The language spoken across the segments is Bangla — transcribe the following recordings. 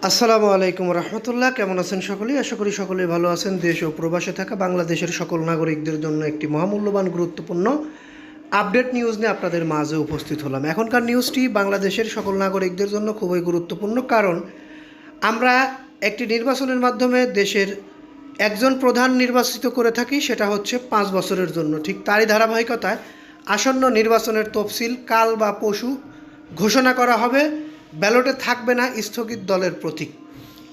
আসসালামু আলাইকুম রহমতুল্লাহ। কেমন আছেন সকলেই? আশা করি সকলেই ভালো আছেন। দেশ ও প্রবাসে থাকা বাংলাদেশের সকল নাগরিকদের জন্য একটি মহামূল্যবান গুরুত্বপূর্ণ আপডেট নিউজ নিয়ে আপনাদের মাঝে উপস্থিত হলাম। এখনকার নিউজটি বাংলাদেশের সকল নাগরিকদের জন্য খুবই গুরুত্বপূর্ণ, কারণ আমরা একটি নির্বাচনের মাধ্যমে দেশের একজন প্রধান নির্বাচিত করে থাকি, সেটা হচ্ছে 5 বছরের জন্য। ঠিক তারই ধারাবাহিকতায় আসন্ন নির্বাচনের তফসিল কাল বা পরশু ঘোষণা করা হবে। ব্যালটে থাকবে না স্থগিত দলের প্রতীক।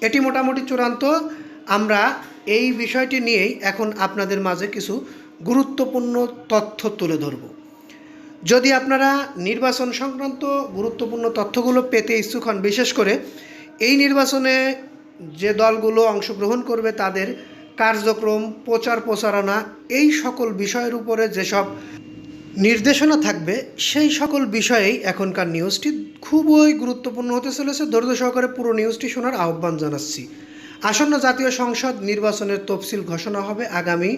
এটি মোটামুটি চূড়ান্ত। আমরা এই বিষয়টি নিয়েই এখন আপনাদের মাঝে কিছু গুরুত্বপূর্ণ তথ্য তুলে ধরব। যদি আপনারা নির্বাচন সংক্রান্ত গুরুত্বপূর্ণ তথ্যগুলো পেতে ইচ্ছুক হন, বিশেষ করে এই নির্বাচনে যে দলগুলো অংশগ্রহণ করবে তাদের কার্যক্রম, প্রচার প্রচারণা, এই সকল বিষয়ের উপরে যেসব নির্দেশনা থাকবে, সেই সকল বিষয়েই এখনকার নিউজটি খুবই গুরুত্বপূর্ণ হতে চলেছে। ধৈর্য সহকারে পুরো নিউজটি শোনার আহ্বান জানাচ্ছি। আসন্ন জাতীয় সংসদ নির্বাচনের তফসিল ঘোষণা হবে আগামী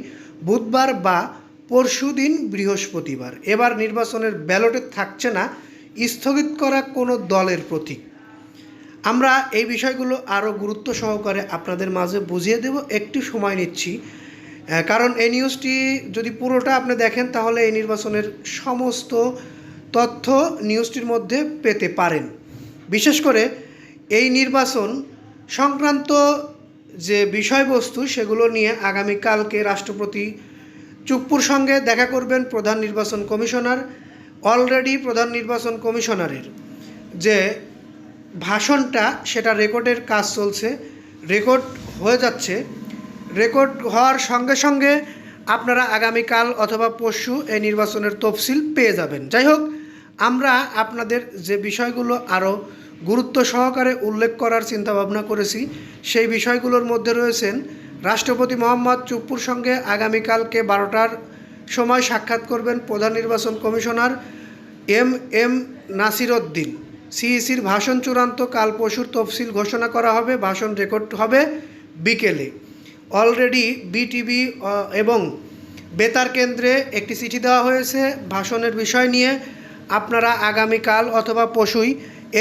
বুধবার বা পরশুদিন বৃহস্পতিবার। এবার নির্বাচনের ব্যালটে থাকছে না স্থগিত করা কোনো দলের প্রতীক। আমরা এই বিষয়গুলো আরও গুরুত্ব সহকারে আপনাদের মাঝে বুঝিয়ে দেব। একটু সময় নিচ্ছি, কারণ এই নিউজটি যদি পুরোটা আপনি দেখেন তাহলে এই নির্বাচনের সমস্ত তথ্য নিউজটির মধ্যে পেতে পারেন। বিশেষ করে এই নির্বাচন সংক্রান্ত যে বিষয়বস্তু, সেগুলো নিয়ে আগামীকালকে রাষ্ট্রপতি চুপ্পুর সঙ্গে দেখা করবেন প্রধান নির্বাচন কমিশনার। অলরেডি প্রধান নির্বাচন কমিশনারের যে ভাষণটা, সেটা রেকর্ডের কাজ চলছে, রেকর্ড হয়ে যাচ্ছে। রেকর্ড হওয়ার সঙ্গে সঙ্গে আপনারা আগামীকাল অথবা পরশু এই নির্বাচনের তফসিল পেয়ে যাবেন। যাই হোক, আমরা আপনাদের যে বিষয়গুলো আরও গুরুত্ব সহকারে উল্লেখ করার চিন্তাভাবনা করেছি, সেই বিষয়গুলোর মধ্যে রয়েছেন রাষ্ট্রপতি মোহাম্মদ চুপ্পুর সঙ্গে আগামীকালকে 12টার সময় সাক্ষাৎ করবেন প্রধান নির্বাচন কমিশনার এম নাসির উদ্দিন। সিইসির ভাষণ চূড়ান্ত, কাল পরশুর তফসিল ঘোষণা করা হবে, ভাষণ রেকর্ড হবে বিকেলে। অলরেডি বিটিভি এবং বেতার কেন্দ্রে একটি চিঠি দেওয়া হয়েছে ভাষণের বিষয় নিয়ে। আপনারা আগামীকাল অথবা পরশুই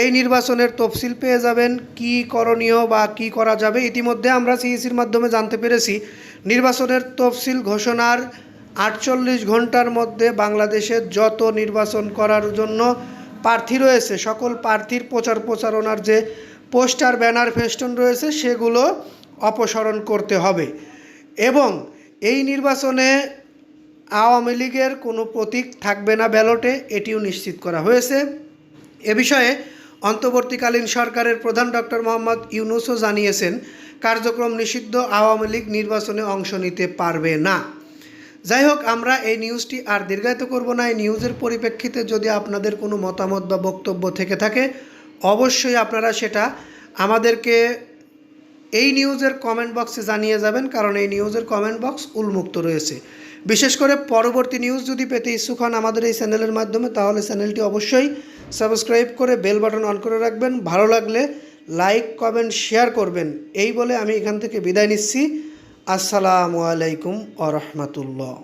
এই নির্বাচনের তফসিল পেয়ে যাবেন। কি করণীয় বা কি করা যাবে, ইতিমধ্যে আমরা সিইসির মাধ্যমে জানতে পেরেছি নির্বাচনের তফসিল ঘোষণার 48 ঘন্টার মধ্যে বাংলাদেশের যত নির্বাচন করার জন্য প্রার্থী রয়েছে, সকল প্রার্থীর প্রচার প্রচারণার যে পোস্টার, ব্যানার, ফেস্টুন রয়েছে, সেগুলো অপসারণ করতে হবে। এবং এই নির্বাচনে আওয়ামী লীগের কোনো প্রতীক থাকবে না ব্যালটে, এটিও নিশ্চিত করা হয়েছে। এ বিষয়ে অন্তর্বর্তীকালীন সরকারের প্রধান ডক্টর মোহাম্মদ ইউনূসও জানিয়েছেন, কার্যক্রম নিষিদ্ধ, আওয়ামী লীগ নির্বাচনে অংশ নিতে পারবে না। যাই হোক, আমরা এই নিউজটি আর দীর্ঘায়িত করব না। এই নিউজের পরিপ্রেক্ষিতে যদি আপনাদের কোনো মতামত বা বক্তব্য থেকে থাকে, অবশ্যই আপনারা সেটা আমাদেরকে এই নিউজের কমেন্ট বক্সে জানিয়ে যাবেন, কারণ এই নিউজের কমেন্ট বক্স উন্মুক্ত রয়েছে। বিশেষ করে পরবর্তী নিউজ যদি পেতে ইচ্ছুক হন আমাদের এই চ্যানেলের মাধ্যমে, তাহলে চ্যানেলটি অবশ্যই সাবস্ক্রাইব করে বেল বাটন অন করে রাখবেন। ভালো লাগলে লাইক, কমেন্ট, শেয়ার করবেন। এই বলে আমি এখান থেকে বিদায় নিচ্ছি। আসসালামু আলাইকুম ওয়া রাহমাতুল্লাহ।